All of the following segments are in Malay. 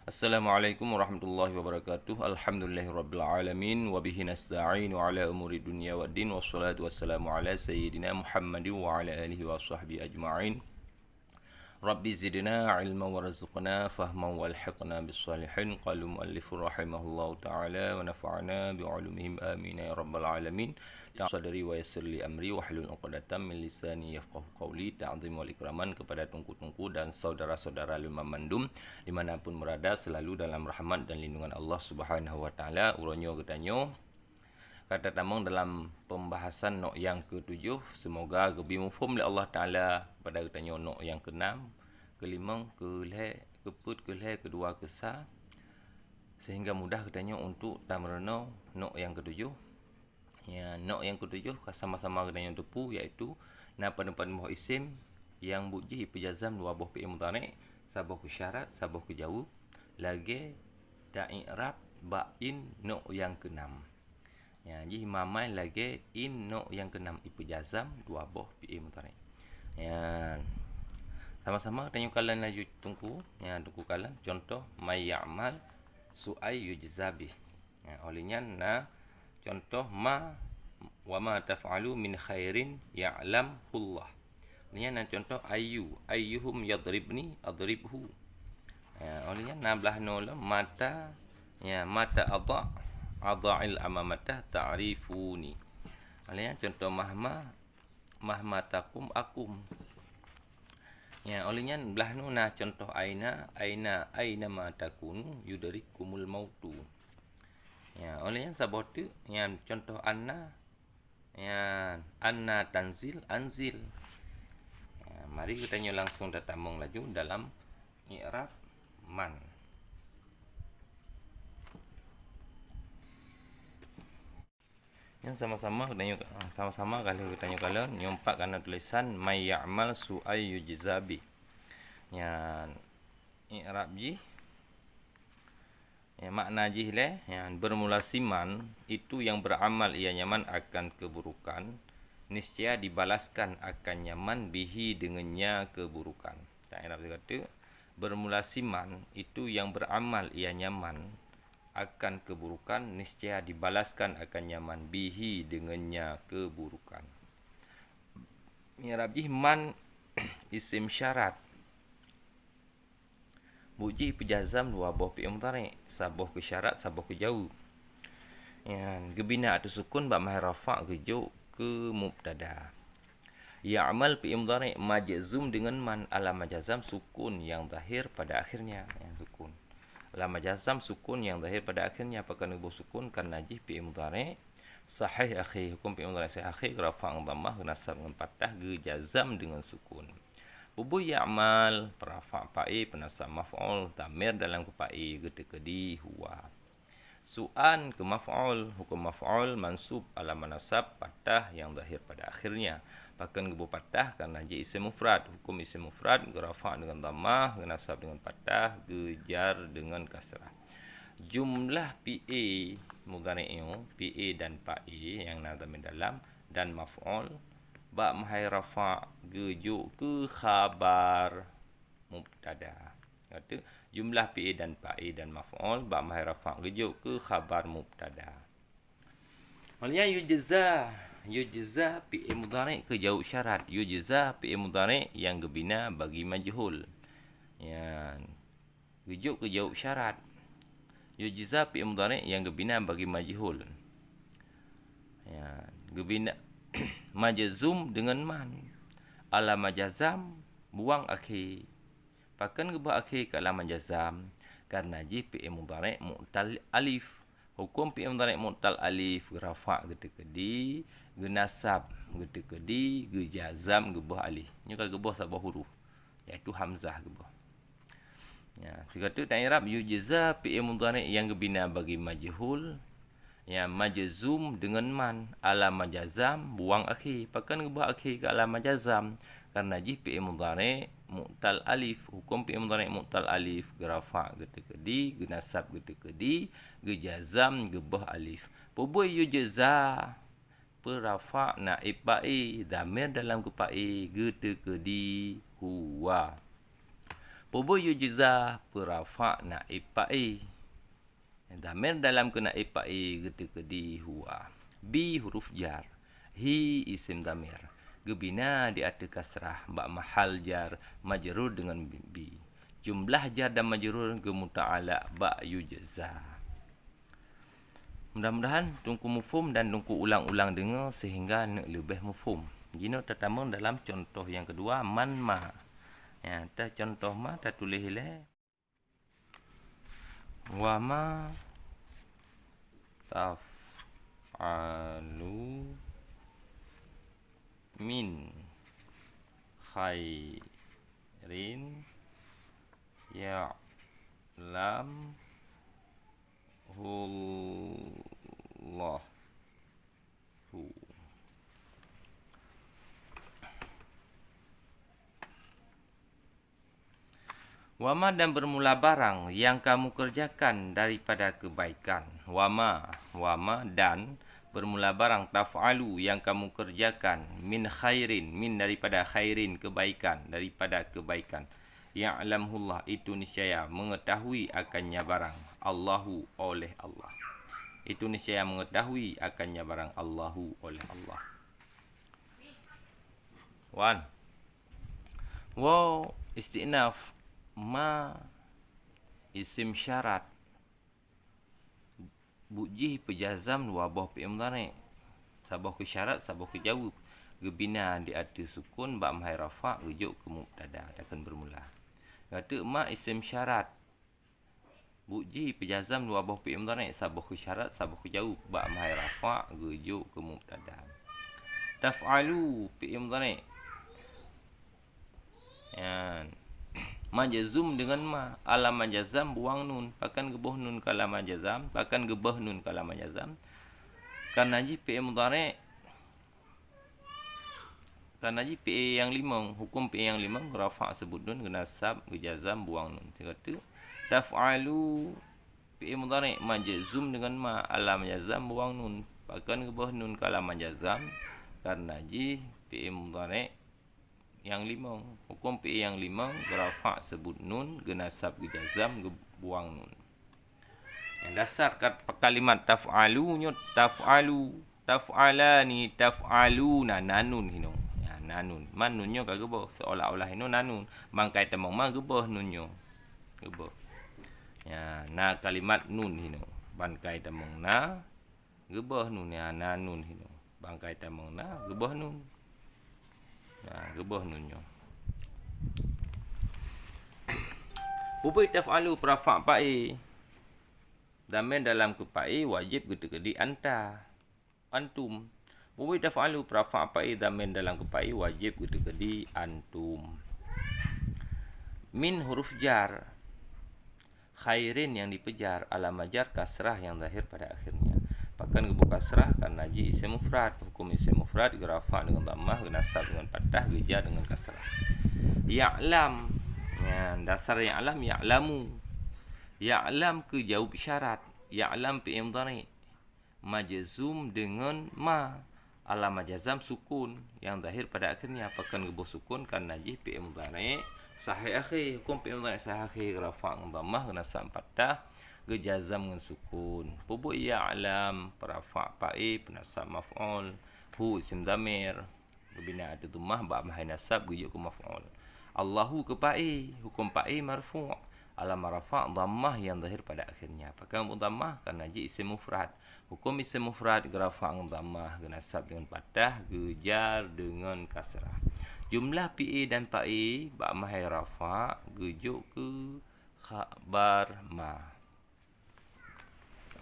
Assalamualaikum warahmatullahi wabarakatuh. Alhamdulillahirabbil alamin wa bihi nasta'in wa ala umuri dunya waddin wassalatu wassalamu ala sayyidina Muhammadin wa ala alihi wa sahbihi ajma'in. Rabbi zidna ilman warzuqna fahman walhiqna bis salihin. Qala muallif rahimahullahu taala wa nafa'na bi ulumihim amin ya rabbal alamin. Sadari wa yassir li amri wa hlul 'uqdatam min lisani yafqahu qawli. Ta'zim wal ikraman kepada tungku-tungku dan saudara-saudara Lima Mandum dimanapun berada, selalu dalam rahmat dan lindungan Allah Subhanahu wa taala. Uronyo gedanyo kata tamang dalam pembahasan nok yang ke-7, semoga lebih mufhum oleh Allah taala pada gedanyo nok yang ke-6, ke-5, ke-6, ke-7, ke-8, kedua, ke-sa, sehingga mudah gedanyo untuk tamreno nok yang ke-7. Ya, nok yang ke-7 sama-sama gedanyo tepu, iaitu na pada muh isim yang buji pejazam dua buah fi'il mudhari', sabuh ke syarat, sabuh ke jawab, lagi ta i'rab ba'in nok yang ke-6. Ya, jadi mamai lagi in nok yang ke-6 ipejazam dua buah fi'il mudhari'. Ya, sama-sama tanya kalan laju tunggu. Ya, tunggu kalan contoh may ya'mal su'ay yujzabih. Ya, olehnya na contoh ma wa ma taf'alu min khairin ya'lamullah. Olehnya na contoh ayyuhum yadribni adribhu. Ya, olehnya na belah nol mata, ya, mata adha'il amamata ta'rifuni. Olehnya contoh mahma takum akum. Ya, olehnya belah nu na contoh aina ma takunu yudrikumul mautu. Ya, olehnya sabot tu yang contoh anna, ya, anna tanzil anzil. Ya, mari kita langsung datamong laju dalam i'rab man. Yang sama-sama kalau kita tanya kalau nyompak karena tulisan may ya'mal su'ay yujzabi. Ya, i'rab ji, ya, makna jihle yang bermula siman itu yang beramal ia nyaman akan keburukan, niscaya dibalaskan akan nyaman bihi dengannya keburukan. Tak Arab kata bermula siman itu yang beramal ia nyaman akan keburukan, niscaya dibalaskan akan nyaman bihi dengannya keburukan. Arab ji man isim syarat buji pejazam dua buah fi'il mudhari', sabuh ke syarat, sabuh ke jawab. Ya, gebina atau sukun ba mahal rafa' gejo ke mubtada. Ya'mal fi'il mudhari' majzum dengan man, alam jazam sukun yang zahir pada akhirnya, yang sukun. Alam jazam sukun yang zahir pada akhirnya, apakah nubuh sukun karena najih fi'il mudhari' sahih akhi, hukum fi'il mudhari' sahih akhi rafa' dhammah nasab dengan fathah, jazam dengan sukun. Bubu ya'mal perafa' fa'i penasab maf'ul damir dalam kepa'i getekedi huwa. Su'an ke maf'ul, hukum maf'ul mansub ala manasab patah yang zahir pada akhirnya. Bahkan gebu patah karena je isim mufrad, hukum isim mufrad gerafa' dengan dhammah, nasab dengan patah, gejar dengan kasrah. Jumlah PA mudhari'u, PA dan fa'i yang nazam dalam dan maf'ul ba mahai rafa' gejuk ke khabar mubtada. Kata jumlah fi'il dan fa'il dan maf'ul ba mahai rafa' gejuk ke khabar mubtada. Maksudnya yujza fi'il mudhari' ke jawab syarat, yujza fi'il mudhari' yang gebina bagi majhul. Ya, gejuk ke jawab syarat. Yujza fi'il mudhari' yang gebina bagi majhul. Ya, gebina majzum dengan man, ala majazam buang akhir, pakan gebah akhir ke ala majazam karena ji fi'il mudhari' mu'tal alif, hukum fi'il mudhari' mu'tal alif rafa' getekedi, genasab getekedi, gejazam gebah alif. Ini kalau gebah sabah huruf, iaitu hamzah gebah. Ya, sekata tak i'rab yujza fi'il mudhari' yang gebina bagi majhul, ya, majzum dengan man, ala majazam buang akhir, pakan gebah akhir ke ala majazam karena ji fi'il mudhari' mu'tal alif, hukum fi'il mudhari' mu'tal alif gerafa' getekedi, genasab getekedi, gejazam gebah alif. Bubuh yujza perafa' naib ba'i, damir dalam kepa'i getekedi huwa. Pubu yujza perafa naib pa'i. Damir dalam kena ipai ketika di huwa. Bi huruf jar. Hi isim damir. Gebina di ada kasrah. Bak mahal jar majrur dengan bi. Jumlah jar dan majrur ke muta'ala ba yujza. Mudah-mudahan tungku mufhum dan tungku ulang-ulang dengar sehingga nak lebih mufhum. Jino terutama dalam contoh yang kedua man ma. Ya, ta contoh ma ta tulis le. Wa ma taf'alu min khairin ya'lam Allahu. Wama dan bermula barang yang kamu kerjakan daripada kebaikan. Wama dan bermula barang taf'alu yang kamu kerjakan min khairin, min daripada khairin kebaikan, daripada kebaikan. Ya'lamullah itu niscaya mengetahui akannya barang. Allahu oleh Allah. Itu niscaya mengetahui akannya barang. Allahu oleh Allah. Wan. Wow, istinaf. Ma isim syarat bujih pejazam wabah fi'il mudhari' sabah ke syarat sabah ke jawab gebina di ada sukun ba mahai rafa rujuk ke mubtada akan bermula. Kata ma isim syarat bujih pejazam wabah fi'il mudhari' sabah ke syarat sabah ke jawab ba mahai rafa rujuk ke mubtada. Taf'alu fi'il mudhari' yan majazum dengan ma alam majazam buang nun pakan gebah nun kala majazam pakan gebah nun kala majazam karena ji fi'il mudhari' karena ji fi'il yang lima hukum fi'il yang lima rafa' sebut nun kena sab gejazam buang nun kata taf'alu fi'il mudhari' majazum dengan ma alam majazam buang nun pakan gebah nun kala majazam karena ji fi'il mudhari' yang lima hukum fi'il yang lima rafa' sebut nun genasab gejazam buang nun. Yang dasar kalimat taf'alu nyut taf'alu taf'alani taf'aluna nanun hino ya nanun man nunyo kagak boh seolah-olah hino nanun bangkai temong ma gebah nunyo gebah ya na kalimat nun hino bangkai temong na gebah nun ya nanun hino bangkai temong na gebah nun. Ya, gebah nunyo. Pupai taf'alu perafa' pa'i. Damai dalam kepa'i wajib gede-gede anta. Antum. Pupai taf'alu perafa' pa'i damai dalam kepa'i wajib gede-gede antum. Min huruf jar. Khairin yang dipejar. Alamajar kasrah yang zahir pada akhirnya. Bahkan gebuk kasrah karena ji isim mufrad. Hukum isim mufrad gerafa dengan dhammah, genasab dengan fathah, gejar dengan kasrah. Ya'lam. Ya, dasar ya'lam ya'lamu. Ya'lam ke jawab syarat. Ya'lam fi'il mudhari' majzum dengan ma. Alam majazam sukun yang zahir pada akhirnya. Bahkan gebuk sukun karena ji fi'il mudhari' sahih akhir. Hukum fi'il mudhari' sahih akhir gerafa dengan dhammah, genasab fathah, gejazam dengan sukun. Pubu ya'lam perafa' pa'i penasab maf'ul hu isim dhamir bina ada dhammah ba mahai nasab gujuk ke maf'ul. Allahu ke pa'i hukum pa'i marfu' alam rafa' dhammah yang zahir pada akhirnya pakai dhammah karena ji isim mufrad hukum isim mufrad gerafa' dengan dhammah genasab dengan fathah gejar dengan kasrah. Jumlah pi'i dan pa'i ba mahai rafa' gujuk ke khabar ma.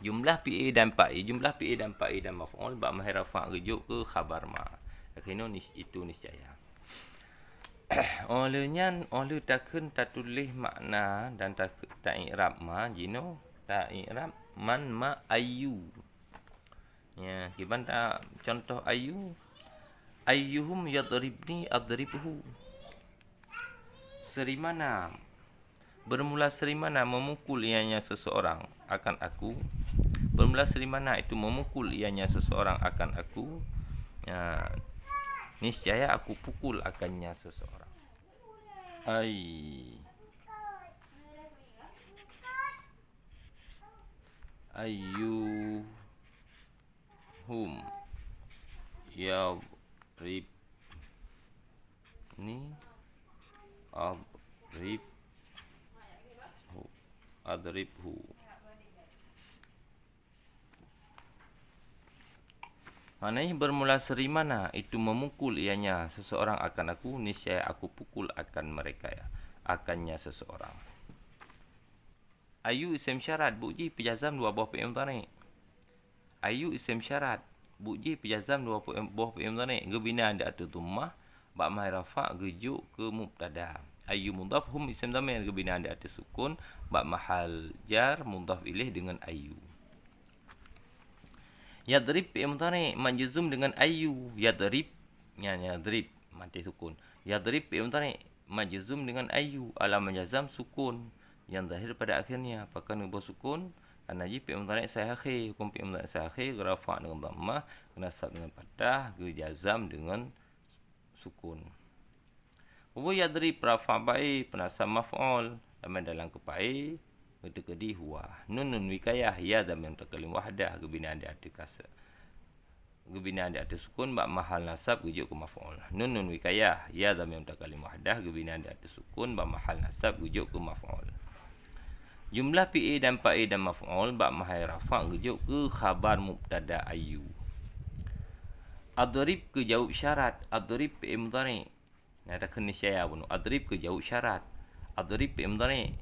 Jumlah PA dan pa'i, jumlah PA dan pa'i dan maf'ul ba mahai rafa' rujuk ke khabar ma. Akhirnya itu niscaya. Olehnya oleh takun tak tulis makna dan tak i'rab ma jino tak i'rab man ma ayu. Ya, kiban tak contoh ayu. Ayyuhum yadribni adribhu. Seri mana? Bermula seri mana memukul ianya seseorang akan aku. Bermula seri mana itu memukul ianya seseorang akan aku. Ya, niscaya aku pukul akannya seseorang. Ai ayyuhum yadrib ni adribhu. Maknanya bermula seri mana itu memukul ianya seseorang akan aku, niscaya aku pukul akan mereka ya, akannya seseorang. Ayu isim syarat, buji pejazam dua buah fi'il mudhari'. Ayu isim syarat, buji pejazam dua buah fi'il mudhari'. Gebina ada dhammah, ba' mai rafa' gejuk ke mubtada. Ayu mudhaf, hum isim dhamir, gebina ada sukun, ba' mahal jar mudhaf ilaih dengan ayu. Yadrib fi'il mudhari' majzum dengan ayu. Yadrib, yadrib mati sukun. Yadrib fi'il mudhari' majzum dengan ayu, alam jazam sukun yang zahir pada akhirnya. Pakan ubah sukun karena fi'il mudhari' sahih, hukum fi'il mudhari' sahih, rafa' dengan dhammah, nasab dengan fathah, jazam dengan sukun. Wa yadrib rafa' ba'i penasab maf'ul dalam kepai kedekedi huwa. Nun wikayah ya dhamir mutakalim wahdah, gebina ada kasar. Gebina ada sukun ba' mahal nasab rujuk ke maf'ul. Nun wikayah ya dhamir mutakalim wahdah, gebina ada sukun ba' mahal nasab rujuk ke maf'ul. Jumlah fi'il dan fa'il dan maf'ul ba' mahal rafa' rujuk ke khabar mubtada ayu. Adrib ke jawab syarat. Adrib fi'il mudhari'. Ada keniscayaan bunu. Adrib ke jawab syarat. Adrib fi'il mudhari'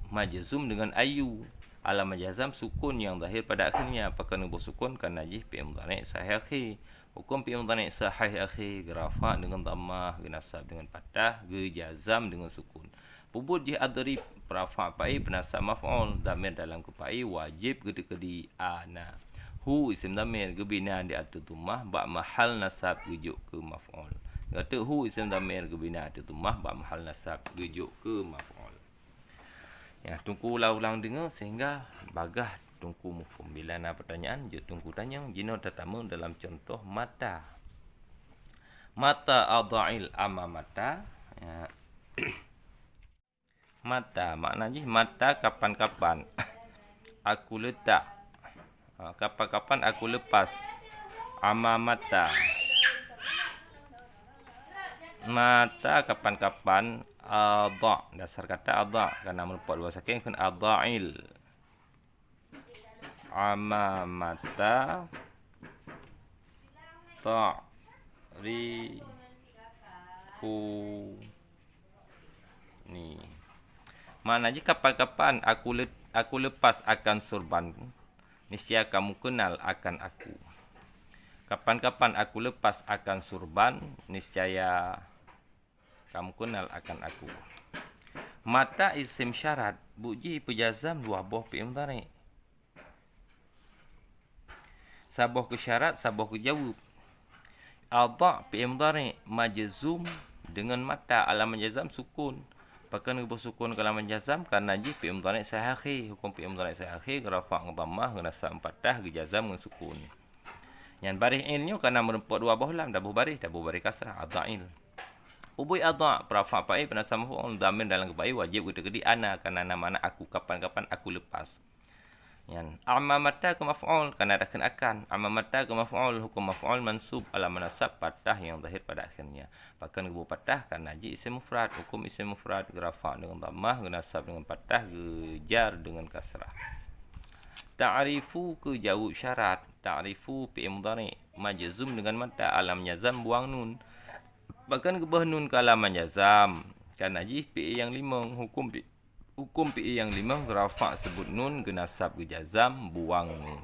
majzum dengan ayu, alam jazam sukun yang zahir pada akhirnya. Pakan ubah sukun kan najih fi'il mudhari' sahih akhir. Hukum fi'il mudhari' sahih akhir, rafa' dengan dhammah, nasab dengan fathah, jazam dengan sukun. Pubut jih adrib rafa' fa'i penasab maf'ul, dhamir dalam kepai wajib kedekedi ana. Hu isim dhamir, gebina di atas dhammah, ba' mahal nasab rujuk ke maf'ul. Kata hu isim dhamir, gebina di atas dhammah, ba' mahal nasab rujuk ke maf'ul. Ya, tunggu ulang-ulang dengar sehingga bagah tunggu mufhum. Bila ada pertanyaan, je tunggu tanya. Jino tetamu dalam contoh mata. Mata adha'il amamata. Ya. Mata, maknanya mata kapan-kapan aku letak. Kapan-kapan aku lepas. Amamata. Mata kapan-kapan adha', dasar kata adha' kerana merupakan luar sakin kan adha'il. Amamata ta'rifu ni. Maknanya kapan-kapan aku lepas akan surban, niscaya kamu kenal akan aku. Kapan-kapan aku lepas akan surban, niscaya kamu kenal akan aku. Mata isim syarat, buji pejazam dua buah fi'il mudhari'. Sabah ke syarat, sabah ke jawab. Adha' fi'il mudhari' majzum dengan mata, alam jazam sukun. Pakan ubah sukun ke alam jazam karena ji fi'il mudhari' sahih, hukum fi'il mudhari' sahih, rafa' dengan dhammah, nasab fathah, jazam dengan sukun. Yang baris ilnya kerana merupakan dua buah lam, dabuh baris kasrah, adha'il. Ubui adha' rafa' fa'i penasab maf'ul, dhamir dalam kepai wajib kedekedi ana kerana nama anak aku, kapan-kapan aku lepas. Yang amamata ke maf'ul kerana ada kenakan. Amamata ke maf'ul, hukum maf'ul mansub ala manasab fathah yang zahir pada akhirnya. Bahkan kebu fathah kerana ji isim mufrad, hukum isim mufrad rafa' dengan dhammah, nasab dengan fathah, jar dengan kasrah. Ta'rifu ke jawab syarat. Ta'rifu fi'il mudhari' majzum dengan mata, alam jazam buang nun. Bahkan kebah nun ke alaman jazam. Kerana ji fi'il yang lima, hukum fi'il yang lima, rafa' sebut nun, nasab ke jazam, buang nun.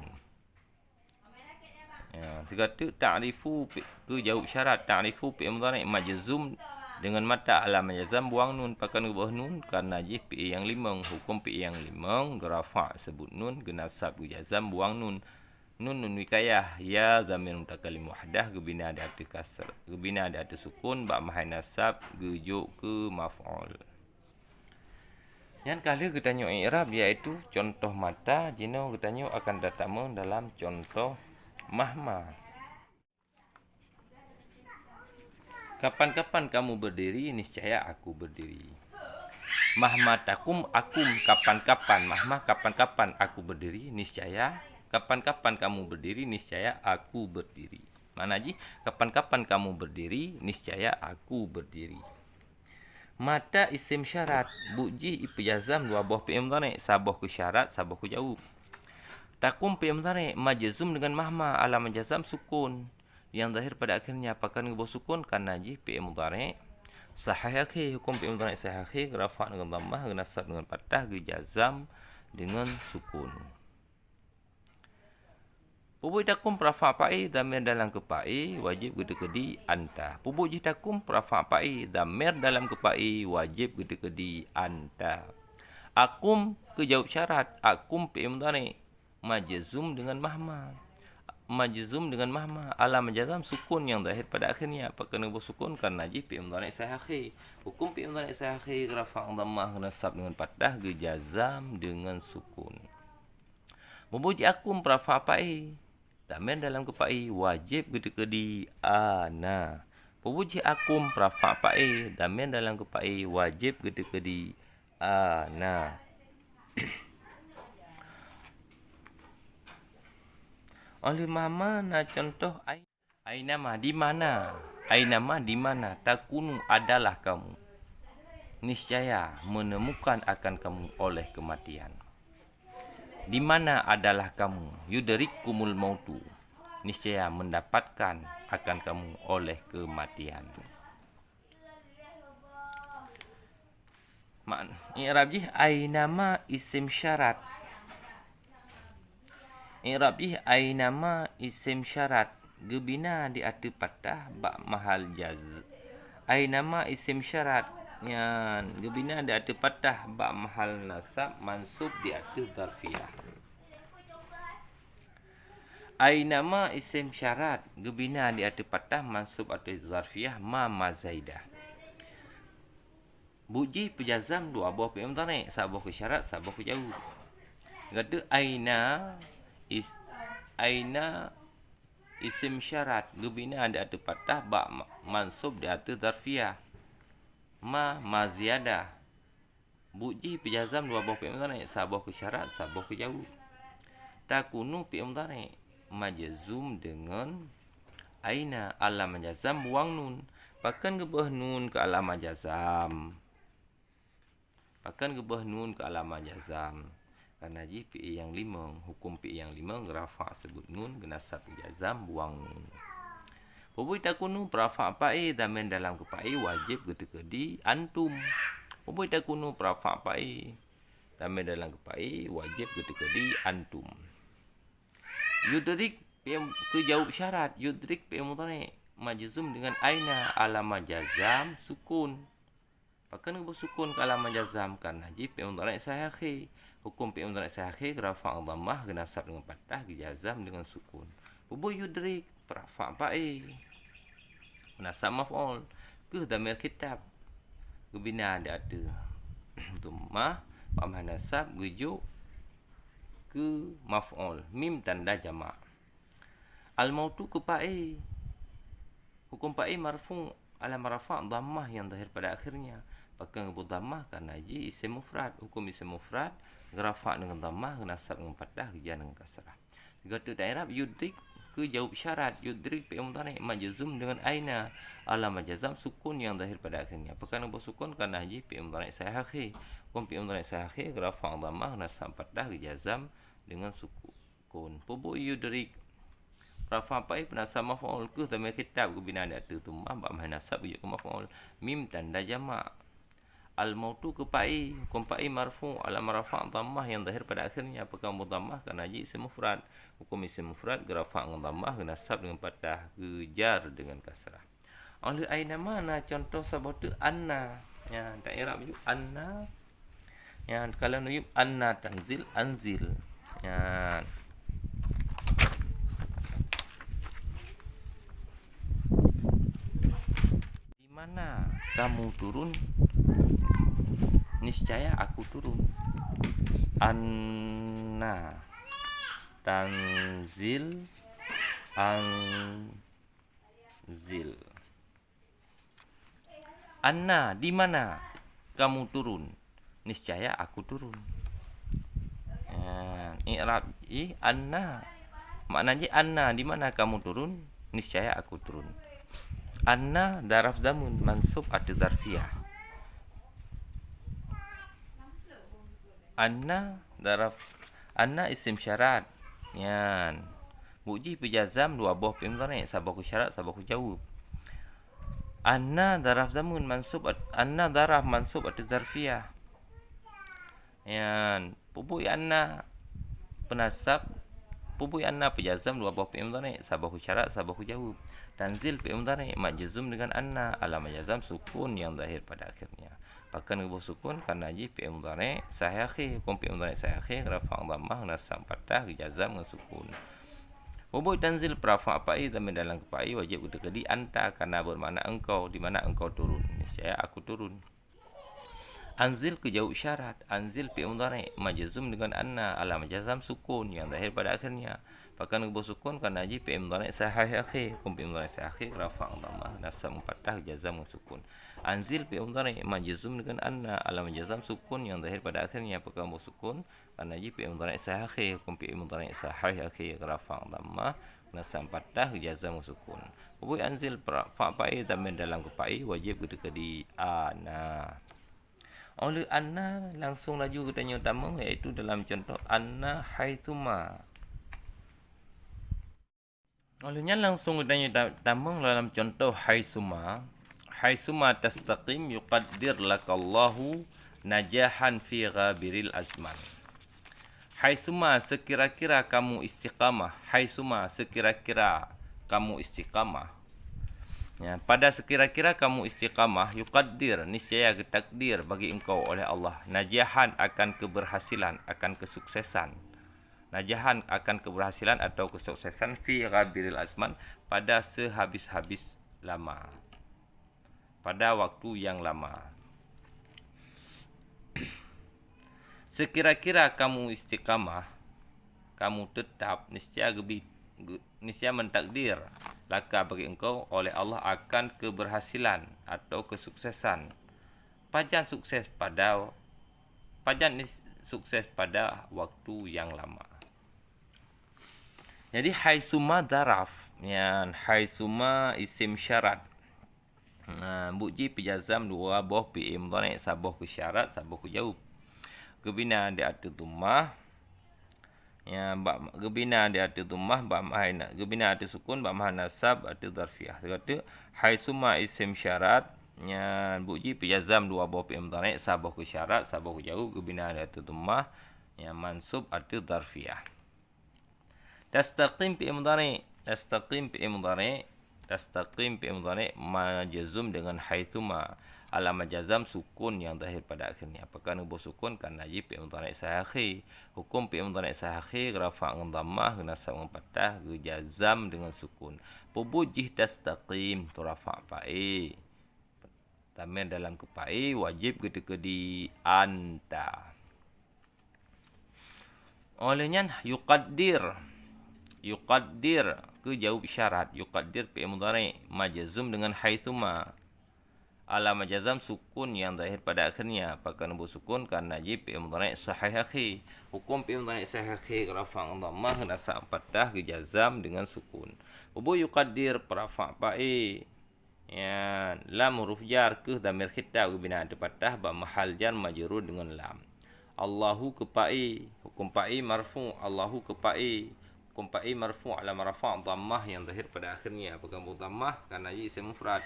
Ya, kata ta'rifu ke jawab syarat. Ta'rifu fi'il mudhari' majzum dengan mata, alaman jazam, buang nun. Bahkan kebah nun kerana ji fi'il yang lima, hukum fi'il yang lima, rafa' sebut nun, nasab ke jazam, buang nun. Nun wikayah ya dhamir mutakalim wahdah, gebina ada kasar, gebina ada sukun, ba' mahai nasab rujuk ke maf'ul. Yang kali kita tengok i'rab iaitu contoh mata, jino kita tengok akan datang dalam contoh mahma. Kapan-kapan kamu berdiri, niscaya aku berdiri. Mahma takum akum, kapan-kapan. Mahma kapan-kapan aku berdiri, niscaya. Kapan-kapan kamu berdiri, niscaya aku berdiri. Mana ji? Kapan-kapan kamu berdiri, niscaya aku berdiri. Mata isim syarat. Buji ipjazam dua buah fi'il mudhari', sabuh ke syarat, sabuh ke jawab. Takum fi'il mudhari' majzum dengan mahma, alamat jazam sukun. Yang zahir pada akhirnya apakan ngebuah sukun karena ji fi'il mudhari' sahih akhir, hukum fi'il mudhari' sahih akhir, rafa' dengan dhammah, nasab dengan fathah, jazam dengan sukun. Pubuh takum rafa' fa'i, dhamir dalam kepa'i, wajib gede-gede anta. Pubuh takum rafa' fa'i, dhamir dalam kepa'i, wajib gede-gede anta. Akum ke jawab syarat, akum fi'il mudhari' majzum dengan mahma. Majzum dengan mahma, alam jazam sukun yang zahir pada akhirnya. Apa kena bersukun karena ji fi'il mudhari' sahih akhir. Hukum fi'il mudhari' sahih akhir, rafa' dhammah, nasab dengan fathah, jazam dengan sukun. Memuji akum rafa' fa'i, dhamir dalam kepa'i, wajib gede-gede ana. Memuji akum rafa' fa'i, dhamir dalam kepa'i, wajib gede-gede ana. Oleh mama na contoh ainama di mana? Ainama di mana? Takunu adalah kamu. Niscaya menemukan akan kamu oleh kematian. Di mana adalah kamu? Yudrikumul mautu. Niscaya mendapatkan akan kamu oleh kematian. I'rabih ainama isim syarat. I'rabih ainama isim syarat. Gebina di arti patah ba mahal jaz. Ainama isim syarat. Yang gebina di arti patah ba mahal nasab mansub di arti zarfiyah. Ainama isim syarat. Gebina di arti patah mansub arti zarfiyah ma mazaidah. Buji pejazam dua buah fi'il mudhari', sabuh ke syarat, sabuh ke jawab. Kata aina isim syarat, gebina di arti patah ba mansub di arti zarfiyah. Ma ziyadah. Buji pejazam dua buah fi'il mudhari', sabuh ke syarat, sabuh ke jawab. Takunu fi'il mudhari' majzum dengan aina, alam jazam buang nun. Pakan gebah nun ke alam jazam. Pakan gebah nun ke alam jazam. Karena ji fi'il yang lima, hukum fi'il yang lima, rafa' sebut nun, nasab jazam buang nun. Pubui takunu rafa' fa'i, dhamir dalam kepa'i, wajib gede-gede antum. Pubui takunu rafa' fa'i, dhamir dalam kepa'i, wajib gede-gede antum. Yudrik ke jawab syarat, yudrik fi'il mudhari' majzum dengan aina, alam jazam sukun. Pakan bersukun ke alam jazam karena ji fi'il mudhari' sahih akhir. Hukum fi'il mudhari' sahih akhir, rafa' dhammah, nasab dengan fathah, jazam dengan sukun. Pubuh yudrik rafa' fa'i, nasab maf'ul ke dhamir kitab. Gebina ada dhammah, pamah nasab gejuk ke maf'ul, mim tanda jamak. Al-mautu ke fa'i. Hukum fa'i marfu' alam rafa' dhammah yang zahir pada akhirnya. Pakai ngebut dhammah karena ji isim mufrad. Hukum isim mufrad, rafa' dengan dhammah, nasab dengan fathah, jar dengan kasrah. Kata i'rab yudrik ke jawab syarat, yudrik fi'il mudhari' majzum dengan aina, alam jazam sukun yang zahir pada akhirnya. Pakai ngebut sukun karena ji fi'il mudhari' sahih akhir. Hukum fi'il mudhari' sahih akhir, rafa' dhammah, nasab fathah, jazam dengan sukun. Pubu yudrik rafa' fa'i penasab maf'ul ke dhamir kitab, gebina ada dhammah ba nasab gejuk ke maf'ul, mim tanda jamak. Al-mautu ke fa'i, hukum fa'i marfu' alam rafa' dhammah yang zahir pada akhirnya. Apakah dhammah karena ji isim mufrad. Hukum isim mufrad, rafa' dengan dhammah, nasab dengan fathah, jar dengan kasrah. Oleh aina mana contoh sabatu anna. Ya, daerah yuk anna. Ya, kalau nuyub anna tanzil anzil. Ya. Di mana kamu turun? Niscaya aku turun. Anna tanzil anzil. Anna di mana kamu turun? niscaya aku turun. I'rab anna, maknanya anna, di mana kamu turun, niscaya aku turun. Anna daraf zamun mansub atau zarfiyah. Anna daraf, anna isim syarat. Yan. Buji pejazam dua buah fi'il mudhari', sabab syarat, sabab jawab. Anna daraf zamun mansub, anna daraf mansub atau zarfiyah. Yan. Pupuk anna penasab, pupuk anna pejazam dua buah fi'il mudhari', sabab syarat, sabab jawab. Tanzil fi'il mudhari' majzum dengan anna, alamat jazam sukun yang zahir pada akhirnya. Bahkan ibu sukun karena ji fi'il mudhari' sahih akhir, hukum fi'il mudhari' sahih akhir, rafa' dhammah, nasab fathah, jazam dengan sukun. Wabui tanzil perafa' fa'i dan dalam fa'i wajib di anta karena bermakna engkau, di mana engkau turun. Saya aku turun. Anzil ke jauh syarat, anzil fi'il mudhari' majzum dengan anna, alamat jazam sukun yang zahir pada akhirnya. Bahkan ibu sukun karena ji fi'il mudhari' sahih akhir, hukum fi'il mudhari' sahih akhir, rafa' dhammah, nasab fathah, jazam dengan sukun. Anzil fi'il mudhari' majzum dengan anna, alamat jazam sukun yang zahir pada akhirnya. Apakah mau sukun karena ji fi'il mudhari' sahih akhir, hukum fi'il mudhari' sahih akhir, rafa' dhammah, nasab fathah, jazam sukun. Wabui anzil fa'i dan dalam fa'i wajib ketika di ana. Oleh anna langsung laju ke tanya utama, iaitu dalam contoh anna haitsuma. Olehnya langsung ke tanya utama dalam contoh haitsuma. Haitsuma tastaqim yuqaddir lakallahu najahan fi ghabiril azman. Haitsuma sekira-kira kamu istiqamah. Haitsuma sekira-kira kamu istiqamah. Ya, pada sekira-kira kamu istiqamah, yuqaddir, niscaya takdir bagi engkau oleh Allah. Najahan akan keberhasilan, akan kesuksesan. Najahan akan keberhasilan atau kesuksesan fi ghabiril azman, pada sehabis-habis lama. Pada waktu yang lama. Sekira-kira kamu istiqamah, kamu tetap, niscaya mentakdir laka bagi engkau oleh Allah akan keberhasilan atau kesuksesan. Pajan sukses pada waktu yang lama. Jadi haitsuma daraf, yang haitsuma isim syarat. Buji pejazam dua buah fi'il mudhari', sabah ke syarat, sabah ke jawab. Gebina di atas dhammah. Ya, gebina di atas dhammah, gebina atas sukun, nasab atas zarfiyah. Kata haitsuma isim syarat, ya buji pejazam dua buah fi'il mudhari', sabah ke syarat, sabah ke jawab, gebina di atas dhammah, ya mansub atas zarfiyah. Tastaqim fi'il mudhari', tastaqim fi'il mudhari', tastaqim fi'il mudhari' majzum dengan haitsuma, alamat jazam sukun yang zahir pada akhirnya. Apakah nubuh sukun karena ji fi'il mudhari' sahih, hukum fi'il mudhari' sahih, rafa' dengan dhammah, nasab dengan fathah, jazam dengan sukun. Pubujih tastaqim tu rafa' fa'i. Tamir dalam kepai wajib ketika di anta. Olehnya yuqaddir ke jawab syarat, yuqaddir fi'il mudhari' majzum dengan haitsuma, alamat jazam sukun yang zahir pada akhirnya. Apakah nubuh sukun karena ji fi'il mudhari' sahih akhir, hukum fi'il mudhari' sahih akhir, rafa' dhammah, nasab fathah, jazam dengan sukun. Ubu yuqaddir rafa' fa'i, ya lam huruf jar ke dhamir khitab bina ada fathah, ba mahal jar majrur dengan lam. Allahu kepai, hukum fa'i marfu', Allahu kepai, hukum fa'i marfu' alamat rafa' dhammah yang zahir pada akhirnya. Apakah dhammah karena ji isim mufrad,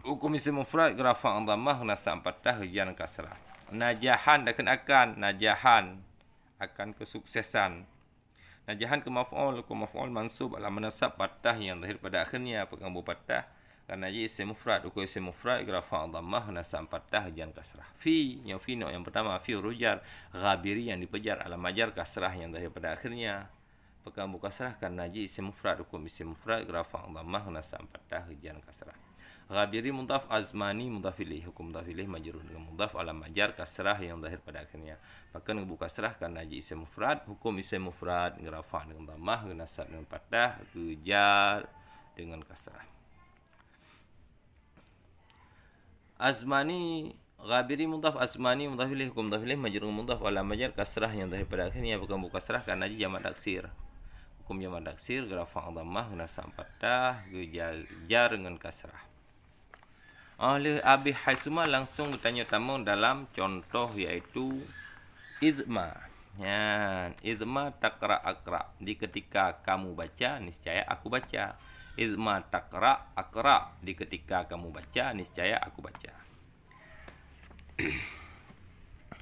hukum isim mufrad, rafa' dhammah, nasab fathah, jar kasrah. Najahan akan najahan akan kesuksesan. Najahan ke maf'ul, hukum maf'ul mansub alamat nasab fathah yang zahir pada akhirnya. Apakah fathah karena ji isim mufrad, hukum isim mufrad, rafa' dhammah, nasab fathah, jar kasrah. Fi yang pertama fi rujar ghabiri yang dipejar, alamat jar kasrah yang zahir pada akhirnya. Apakah kasrah karena ji isim mufrad, hukum isim mufrad, rafa' dhammah, nasab fathah, jar kasrah. Ghabiri mudhaf, azmani mudhaf ilaih, hukum mudhaf ilaih majrur dengan mudhaf, alamat jar kasrah yang zahir pada akhirnya. Bahkan ibu kasrah karena ji isim mufrad, hukum isim mufrad, rafa' dengan dhammah, nasab dengan fathah, jar dengan kasrah. Azmani Ghabiri mudhaf, asmani mudhaf ilaih, hukum mudhaf ilaih, majrur mudhaf, wala majar kasrah yang terakhir pada akhirnya bukan buka kasrah karena dia jamak taksir. Hukum jamak taksir rafa' dhammah nasab fathah jar dengan kasrah. Oleh Abi Haisuma langsung bertanya tamu dalam contoh iaitu idma. Ya, idma takra akra. Di ketika kamu baca niscaya aku baca. Idma takra akra. Di ketika kamu baca niscaya aku baca.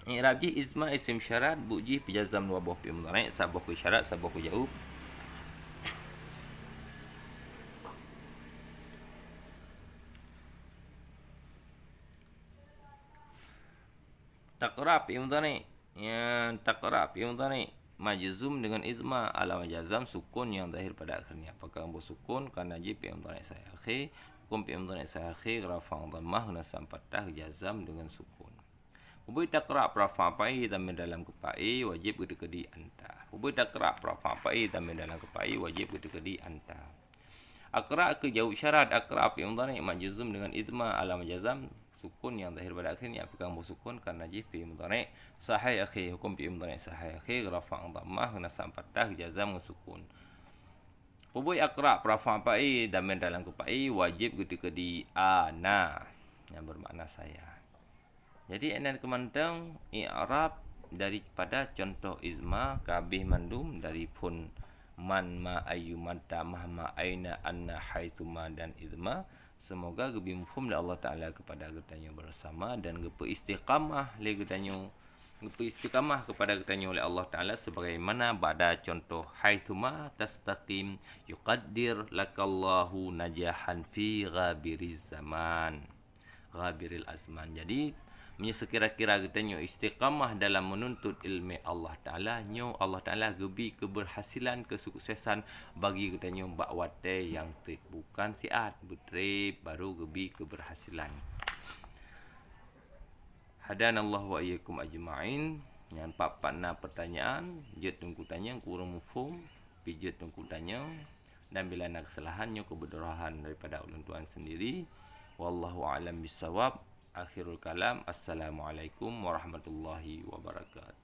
I'rab ji isma isim syarat buji pijazam dua buah fi'il mudhari' sabah ku syarat sabah ku jawab. Taqra fi'il mudhari', ya taqra fi'il mudhari' majzum dengan idma ala majazam sukun yang zahir pada akhirnya. Apakah kamu sukun karena ji fi'il mudhari' saya akhir, hukum fi'il mudhari' saya akhir rafa' dhammah nasab fathah jazam dengan sukun. Hubui takra prafa pai tamil dalam kepai wajib ketika di anta. Hubui takra prafa pai tamil dalam kepai wajib ketika di anta. Akra ke jauh syarat akra fi mudhari' majzum dengan idma ala majazam sukun yang zahir pada akhirnya apakah sukun karena ji fi mudhari' sahih akhi, hukum fi mudhari' sahih akhi rafa' dhammah nasab fathah jazam sukun. Hubui akra prafa pai tamil dalam kepai wajib ketika di ana yang bermakna saya. Jadi anda kemandang i'rab daripada contoh izma kabih mandum dari pun man ma ayu mata mahma aina anna haitsuma dan izma. Semoga gebi mufhum oleh Allah Taala kepada kita bersama dan gepe istiqamah le kita gepe istiqamah kepada kita oleh Allah Taala sebagaimana pada contoh haitsuma tastaqim yuqaddir lakallahu najahan fi ghabiriz zaman ghabiril azman. Jadi sekira-kira kita istiqamah dalam menuntut ilmu Allah Ta'ala, Allah Ta'ala gebi keberhasilan, kesuksesan bagi kita bakwate yang bukan siat, betrip baru gebi keberhasilan. Hadanallahu wa iyyakum ajma'in. Yang papana pertanyaan, jet tunggu tanya kurang mufhum, pijet tunggu tanya dan bila nak kesalahannya kebederahan daripada ulun tuan sendiri. Wallahu a'lam bissawab. Akhirul kalam. Assalamualaikum warahmatullahi wabarakatuh.